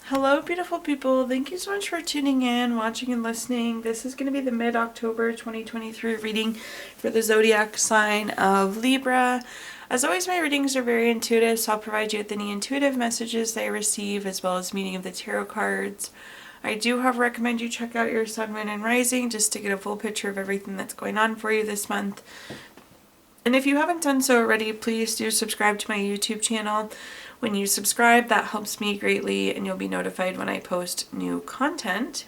Hello, beautiful people. Thank you so much for tuning in, watching, and listening. This is going to be the mid-October 2023 reading for the zodiac sign of Libra. As always, my readings are very intuitive, so I'll provide you with any intuitive messages that I receive, as well as meaning of the tarot cards. I do recommend you check out your sun, moon, and rising just to get a full picture of everything that's going on for you this month. And if you haven't done so already, please do subscribe to my YouTube channel. When you subscribe, that helps me greatly, and you'll be notified when I post new content.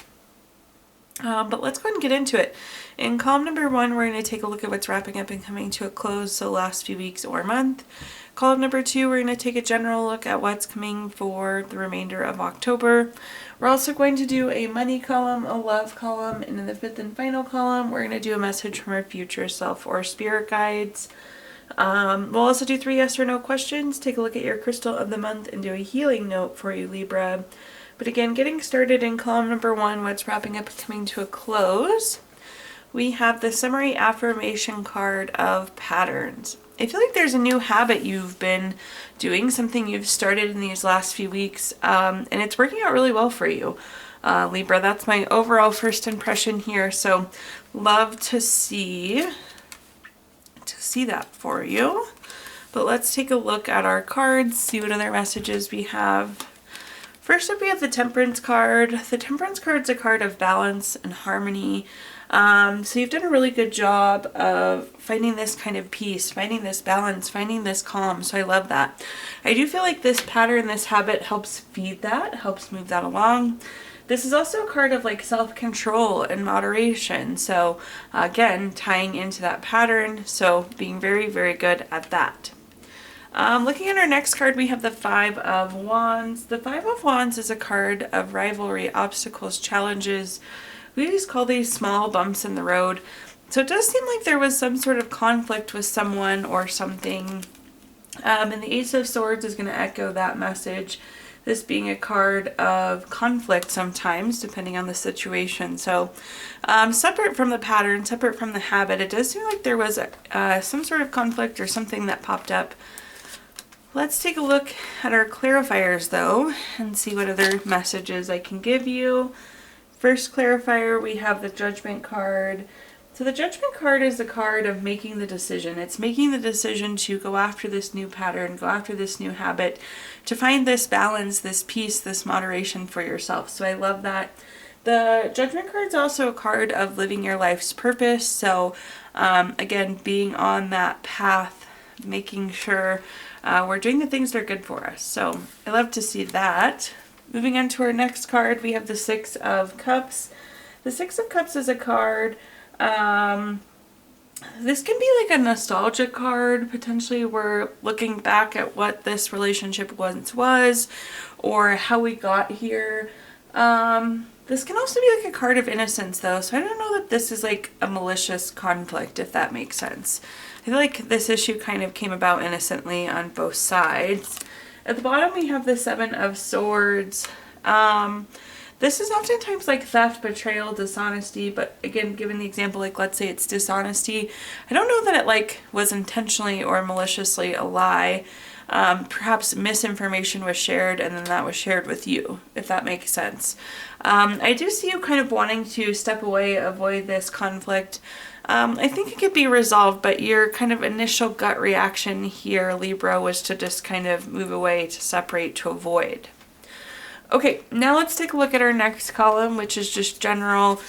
But let's go ahead and get into it. In column number 1, we're going to take a look at what's wrapping up and coming to a close, so last few weeks or month. Column number 2, we're going to take a general look at what's coming for the remainder of October. We're also going to do a money column, a love column, and in the 5th and final column, we're going to do a message from our future self or spirit guides. We'll also do 3 yes or no questions, take a look at your crystal of the month, and do a healing note for you, Libra. But again, getting started in column number 1, what's wrapping up and coming to a close, we have the summary affirmation card of patterns. I feel like there's a new habit you've been doing, something you've started in these last few weeks, and it's working out really well for you, Libra. That's my overall first impression here, so love to see that for you. But let's take a look at our cards, see what other messages we have. First up, we have the Temperance card. The Temperance card is a card of balance and harmony. So you've done a really good job of finding this kind of peace, finding this balance, finding this calm. So I love that. I do feel like this pattern, this habit helps feed that, helps move that along. This is also a card of like self-control and moderation. So again, tying into that pattern. So being very, very good at that. Looking at our next card, we have the 5 of Wands. The 5 of Wands is a card of rivalry, obstacles, challenges. We just call these small bumps in the road. So it does seem like there was some sort of conflict with someone or something. And the Ace of Swords is going to echo that message. This being a card of conflict sometimes, depending on the situation. So separate from the pattern, separate from the habit, it does seem like there was some sort of conflict or something that popped up. Let's take a look at our clarifiers though and see what other messages I can give you. First clarifier, we have the Judgment card. So the Judgment card is the card of making the decision. It's making the decision to go after this new pattern, go after this new habit, to find this balance, this peace, this moderation for yourself. So I love that. The Judgment card is also a card of living your life's purpose. So again, being on that path, making sure we're doing the things that are good for us. So I love to see that. Moving on to our next card, we have the 6 of Cups. The 6 of Cups is a card, this can be like a nostalgia card. Potentially we're looking back at what this relationship once was or how we got here. This can also be like a card of innocence though, so I don't know that this is like a malicious conflict, if that makes sense. I feel like this issue kind of came about innocently on both sides. At the bottom we have the 7 of Swords. This is oftentimes like theft, betrayal, dishonesty, but again, given the example, like let's say it's dishonesty, I don't know that it like was intentionally or maliciously a lie. Perhaps misinformation was shared and then that was shared with you, if that makes sense. I do see you kind of wanting to step away, avoid this conflict. I think it could be resolved, but your kind of initial gut reaction here, Libra, was to just kind of move away, to separate, to avoid. Okay, now let's take a look at our next column, which is just general,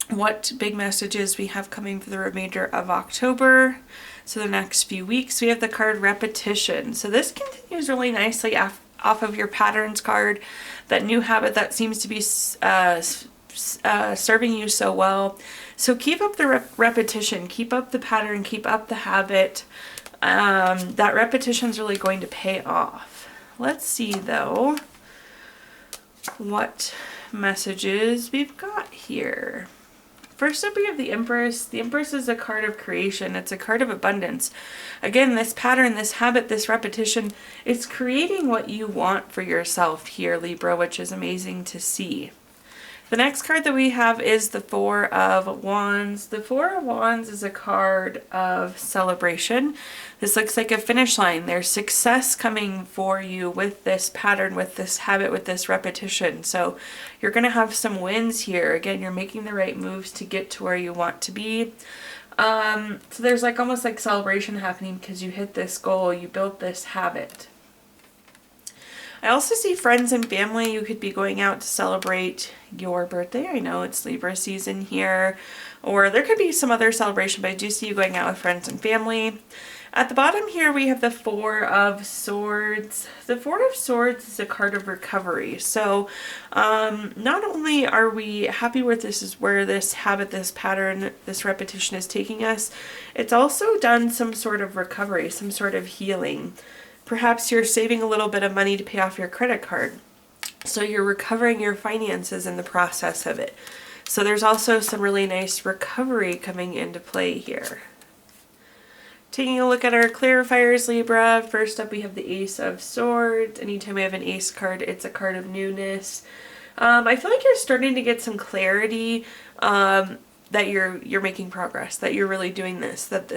what big messages we have coming for the remainder of October. So the next few weeks, we have the card Repetition. So this continues really nicely off of your Patterns card, that new habit that seems to be serving you so well. So keep up the repetition, keep up the pattern, keep up the habit. That repetition is really going to pay off. Let's see though what messages we've got here. First up we have the Empress. The Empress is a card of creation. It's a card of abundance. Again, this pattern, this habit, this repetition, it's creating what you want for yourself here, Libra, which is amazing to see. The next card that we have is the Four of Wands. The Four of Wands is a card of celebration. This looks like a finish line. There's success coming for you with this pattern, with this habit, with this repetition. So you're going to have some wins here. Again, you're making the right moves to get to where you want to be. So there's like almost like celebration happening because you hit this goal, you built this habit. I also see friends and family. You could be going out to celebrate your birthday. I know it's Libra season here, or there could be some other celebration, but I do see you going out with friends and family. At the bottom here, we have the Four of Swords. The Four of Swords is a card of recovery. So not only are we happy with this is where this habit, this pattern, this repetition is taking us, it's also done some sort of recovery, some sort of healing. Perhaps you're saving a little bit of money to pay off your credit card. So you're recovering your finances in the process of it. So there's also some really nice recovery coming into play here. Taking a look at our clarifiers, Libra. First up, we have the Ace of Swords. Anytime we have an ace card, it's a card of newness. I feel like you're starting to get some clarity that you're making progress, that you're really doing this, that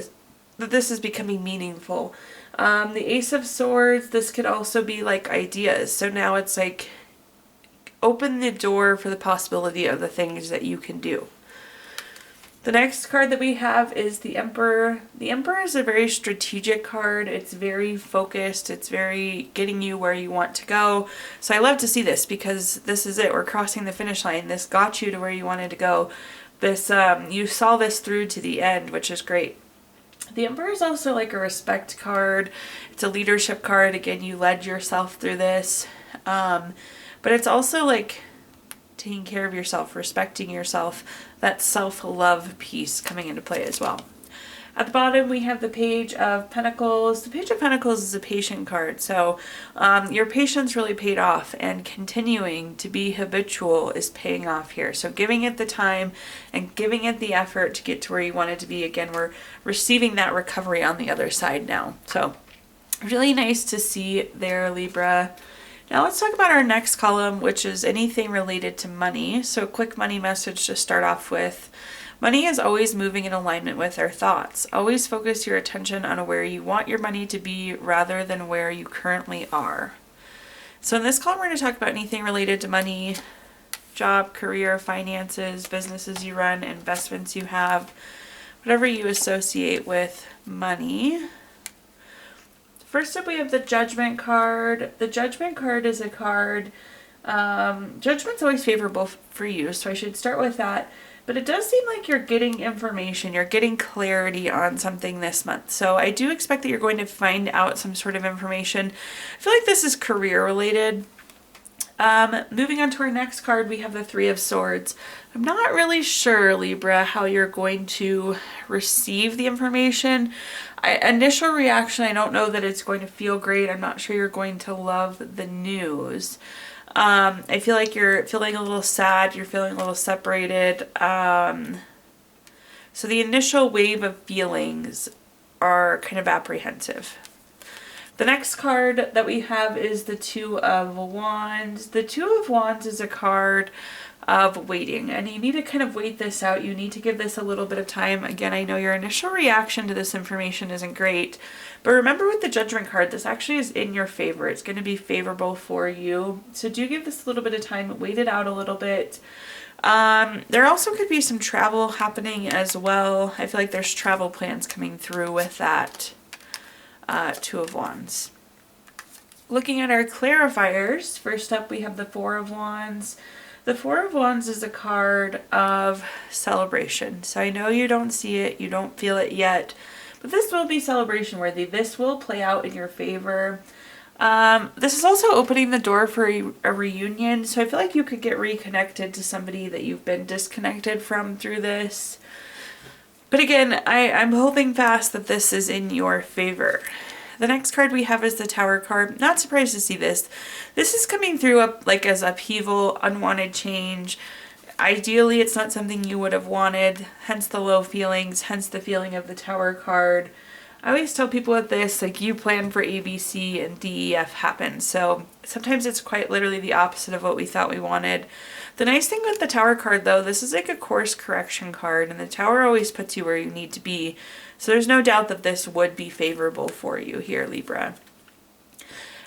this is becoming meaningful. The Ace of Swords, this could also be like ideas. So now it's like open the door for the possibility of the things that you can do. The next card that we have is the Emperor. The Emperor is a very strategic card. It's very focused. It's very getting you where you want to go. So I love to see this because this is it. We're crossing the finish line. This got you to where you wanted to go. This you saw this through to the end, which is great. The Emperor is also like a respect card. It's a leadership card. Again, you led yourself through this. But it's also like taking care of yourself, respecting yourself, that self-love piece coming into play as well. At the bottom, we have the Page of Pentacles. The Page of Pentacles is a patient card, so your patience really paid off, and continuing to be habitual is paying off here. So giving it the time and giving it the effort to get to where you want it to be. Again, we're receiving that recovery on the other side now. So really nice to see there, Libra. Now let's talk about our next column, which is anything related to money. So a quick money message to start off with. Money is always moving in alignment with our thoughts. Always focus your attention on where you want your money to be rather than where you currently are. So in this column, we're going to talk about anything related to money, job, career, finances, businesses you run, investments you have, whatever you associate with money. First up, we have the Judgment card. The Judgment card is a card, Judgment's always favorable for you, so I should start with that. But it does seem like you're getting information, you're getting clarity on something this month. So I do expect that you're going to find out some sort of information. I feel like this is career related. Moving on to our next card, we have the Three of Swords. I'm not really sure, Libra, how you're going to receive the information. Initial reaction, I don't know that it's going to feel great. I'm not sure you're going to love the news. I feel like you're feeling a little sad, you're feeling a little separated. So the initial wave of feelings are kind of apprehensive. The next card that we have is the Two of Wands. The Two of Wands is a card of waiting, and you need to kind of wait this out. You need to give this a little bit of time. Again, I know your initial reaction to this information isn't great, but remember with the Judgment card, this actually is in your favor. It's going to be favorable for you. So do give this a little bit of time, wait it out a little bit. There also could be some travel happening as well. I feel like there's travel plans coming through with that Two of Wands. Looking at our clarifiers, first up we have the Four of Wands. The Four of Wands is a card of celebration. So I know you don't see it, you don't feel it yet, but this will be celebration worthy. This will play out in your favor. This is also opening the door for a reunion. So I feel like you could get reconnected to somebody that you've been disconnected from through this. But again, I'm hoping fast that this is in your favor. The next card we have is the Tower card. Not surprised to see this. This is coming through like as upheaval, unwanted change. Ideally, it's not something you would have wanted, hence the low feelings, hence the feeling of the Tower card. I always tell people with this, like, you plan for A, B, C, and D, E, F happen. So sometimes it's quite literally the opposite of what we thought we wanted. The nice thing with the Tower card, though, this is like a course correction card, and the Tower always puts you where you need to be. So there's no doubt that this would be favorable for you here, Libra.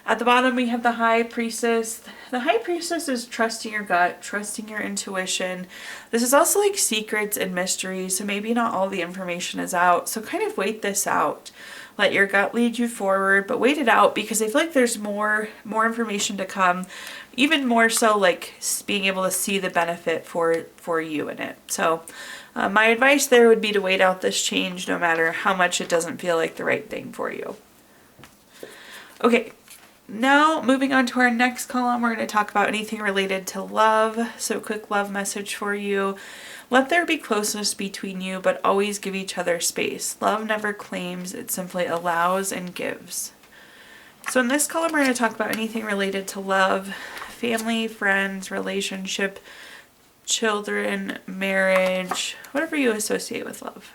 At the bottom, we have the High Priestess. The High Priestess is trusting your gut, trusting your intuition. This is also like secrets and mysteries, so maybe not all the information is out. So kind of wait this out. Let your gut lead you forward, but wait it out, because I feel like there's more information to come. Even more so, like being able to see the benefit for you in it. So my advice there would be to wait out this change, no matter how much it doesn't feel like the right thing for you. Okay. Now, moving on to our next column, we're going to talk about anything related to love. So, quick love message for you. Let there be closeness between you, but always give each other space. Love never claims, it simply allows and gives. So, in this column, we're going to talk about anything related to love, family, friends, relationship, children, marriage, whatever you associate with love.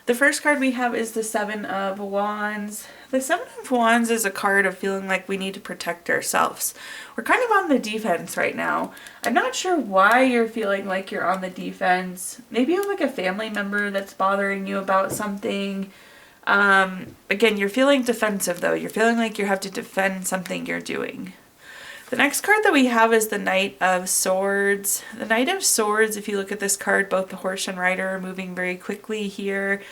The first card we have is the Seven of Wands. The Seven of Wands is a card of feeling like we need to protect ourselves. We're kind of on the defense right now. I'm not sure why you're feeling like you're on the defense. Maybe you have like a family member that's bothering you about something. Again, you're feeling defensive though. You're feeling like you have to defend something you're doing. The next card that we have is the Knight of Swords. The Knight of Swords, if you look at this card, both the horse and rider are moving very quickly here.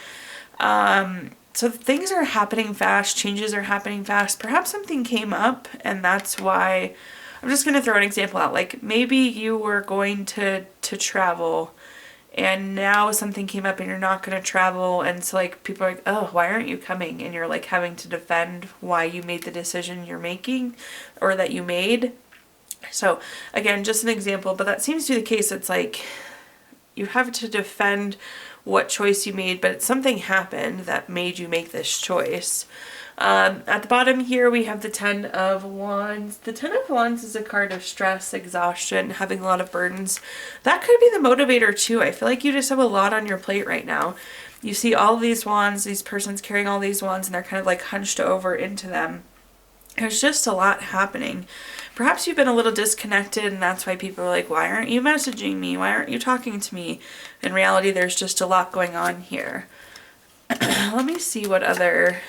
So things are happening fast, changes are happening fast. Perhaps something came up, and that's why, I'm just going to throw an example out. Like maybe you were going to travel, and now something came up and you're not going to travel, and so like people are like, oh, why aren't you coming? And you're like having to defend why you made the decision you're making, or that you made. So again, just an example, but that seems to be the case. It's like you have to defend what choice you made, but something happened that made you make this choice. At the bottom here, we have the Ten of Wands. The Ten of Wands is a card of stress, exhaustion, having a lot of burdens. That could be the motivator too. I feel like you just have a lot on your plate right now. You see all these wands, these persons carrying all these wands, and they're kind of like hunched over into them. There's just a lot happening. Perhaps you've been a little disconnected, and that's why people are like, why aren't you messaging me? Why aren't you talking to me? In reality, there's just a lot going on here. Let me see what other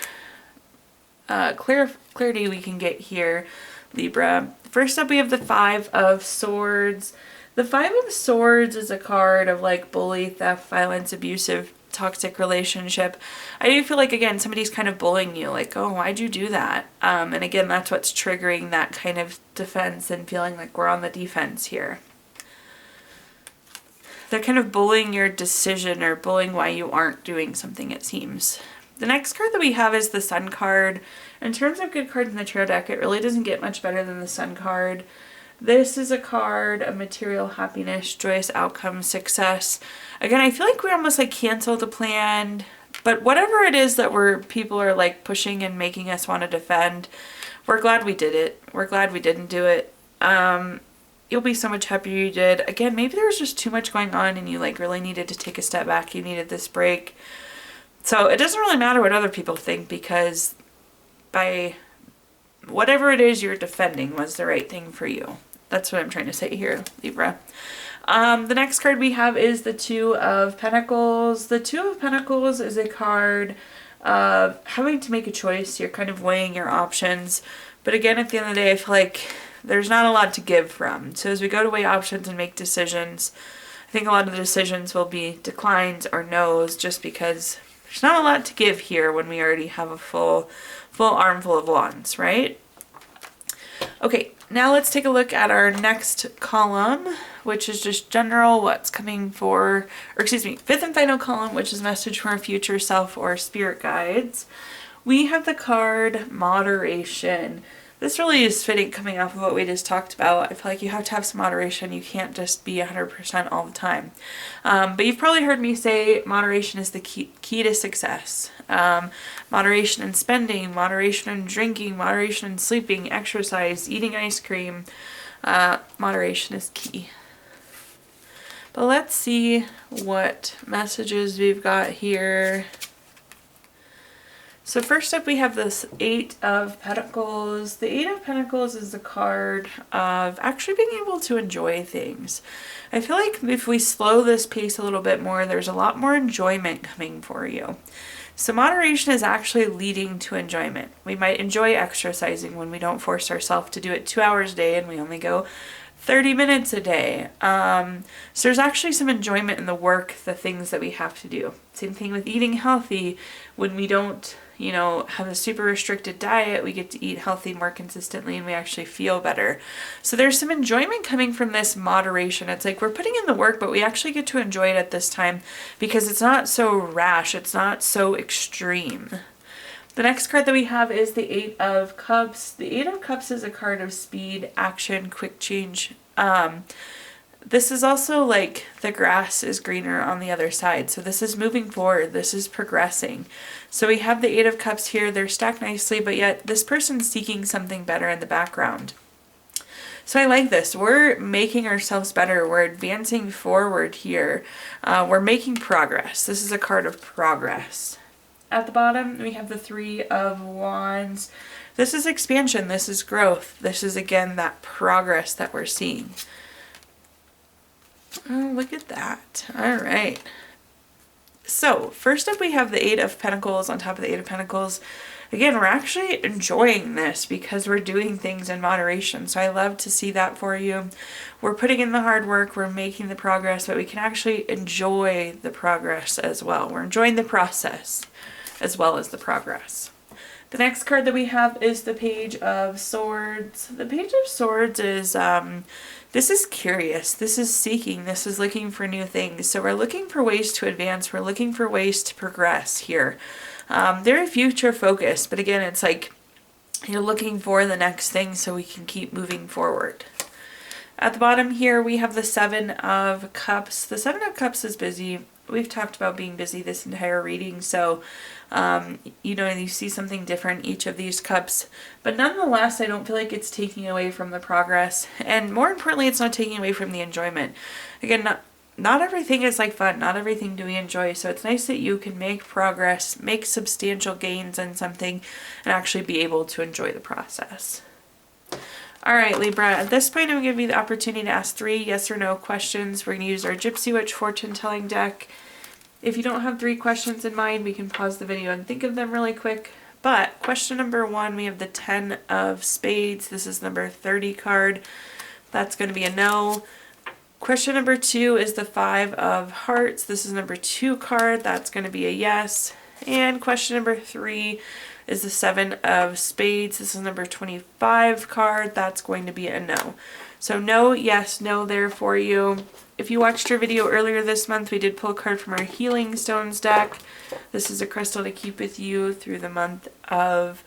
clarity we can get here, Libra. First up, we have the Five of Swords. The Five of Swords is a card of like bully, theft, violence, abusive, toxic relationship. I do feel like, again, somebody's kind of bullying you, like, oh, why'd you do that? And again, that's what's triggering that kind of defense and feeling like we're on the defense here. They're kind of bullying your decision or bullying why you aren't doing something, it seems. The next card that we have is the Sun card. In terms of good cards in the tarot deck, it really doesn't get much better than the Sun card. This is a card of material happiness, joyous outcomes, success. Again, I feel like we almost like canceled the plan, but whatever it is that people are like pushing and making us want to defend, we're glad we did it. We're glad we didn't do it. You'll be so much happier you did. Again, maybe there was just too much going on and you like really needed to take a step back. You needed this break. So it doesn't really matter what other people think, because by whatever it is you're defending was the right thing for you. That's what I'm trying to say here, Libra. The next card we have is the Two of Pentacles. The Two of Pentacles is a card of having to make a choice. You're kind of weighing your options. But again, at the end of the day, I feel like there's not a lot to give from. So as we go to weigh options and make decisions, I think a lot of the decisions will be declines or no's, just because there's not a lot to give here when we already have a full armful of wands, right? Okay, now let's take a look at our next column, which is just general what's coming for, or excuse me, fifth and final column, which is message from our future self or spirit guides. We have the card Moderation. This really is fitting coming off of what we just talked about. I feel like you have to have some moderation. You can't just be 100% all the time. But you've probably heard me say moderation is the key to success. Moderation in spending, moderation in drinking, moderation in sleeping, exercise, eating ice cream. Moderation is key. But let's see what messages we've got here. So first up we have this Eight of Pentacles. The Eight of Pentacles is the card of actually being able to enjoy things. I feel like if we slow this pace a little bit more, there's a lot more enjoyment coming for you. So moderation is actually leading to enjoyment. We might enjoy exercising when we don't force ourselves to do it 2 hours a day and we only go 30 minutes a day. So there's actually some enjoyment in the work, the things that we have to do. Same thing with eating healthy. When we don't, have a super restricted diet, we get to eat healthy more consistently and we actually feel better. So there's some enjoyment coming from this moderation. It's like we're putting in the work, but we actually get to enjoy it at this time because it's not so rash. It's not so extreme. The next card that we have is the Eight of Cups. The Eight of Cups is a card of speed, action, quick change. This is also like the grass is greener on the other side. So this is moving forward. This is progressing. So we have the Eight of Cups here. They're stacked nicely, but yet this person's seeking something better in the background. So I like this. We're making ourselves better. We're advancing forward here. We're making progress. This is a card of progress. At the bottom, we have the Three of Wands. This is expansion. This is growth. This is, again, that progress that we're seeing. Oh, look at that. All right. So, first up, we have the Eight of Pentacles on top of the Eight of Pentacles. Again, we're actually enjoying this because we're doing things in moderation. So I love to see that for you. We're putting in the hard work. We're making the progress, but we can actually enjoy the progress as well. We're enjoying the process as well as the progress. The next card that we have is the Page of Swords. The Page of Swords is, this is curious, this is seeking, this is looking for new things. So we're looking for ways to advance, we're looking for ways to progress here. They're future focused, but again, it's like you're looking for the next thing so we can keep moving forward. At the bottom here, we have the Seven of Cups. The Seven of Cups is busy. We've talked about being busy this entire reading, so you see something different each of these cups, but nonetheless I don't feel like it's taking away from the progress, and more importantly it's not taking away from the enjoyment. Again, not everything is like fun, not everything do we enjoy, so it's nice that you can make progress, make substantial gains in something, and actually be able to enjoy the process. Alright Libra, at this point I'm going to give you the opportunity to ask 3 yes or no questions. We're going to use our Gypsy Witch fortune telling deck. If you don't have 3 questions in mind, we can pause the video and think of them really quick. But question number 1, we have the 10 of Spades. This is number 30 card. That's going to be a no. Question number 2 is the 5 of Hearts. This is number 2 card. That's going to be a yes. And question number 3 is the 7 of Spades. This is number 25 card. That's going to be a no. So no, yes, no there for you. If you watched our video earlier this month, we did pull a card from our Healing Stones deck. This is a crystal to keep with you through the month of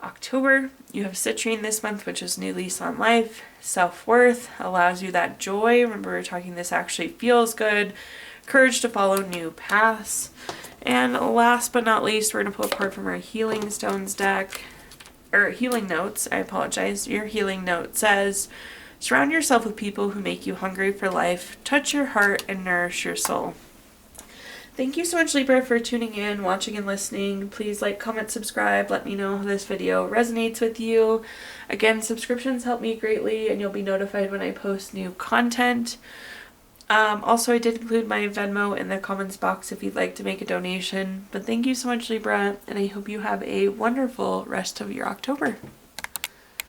October. You have citrine this month, which is new lease on life. Self-worth allows you that joy. Remember, we were talking this actually feels good. Courage to follow new paths. And last but not least, we're going to pull a card from our Healing Stones deck. Or Healing Notes, I apologize. Your Healing Note says, surround yourself with people who make you hungry for life, touch your heart, and nourish your soul. Thank you so much, Libra, for tuning in, watching, and listening. Please like, comment, subscribe. Let me know how this video resonates with you. Again, subscriptions help me greatly, and you'll be notified when I post new content. Also, I did include my Venmo in the comments box if you'd like to make a donation. But thank you so much, Libra, and I hope you have a wonderful rest of your October.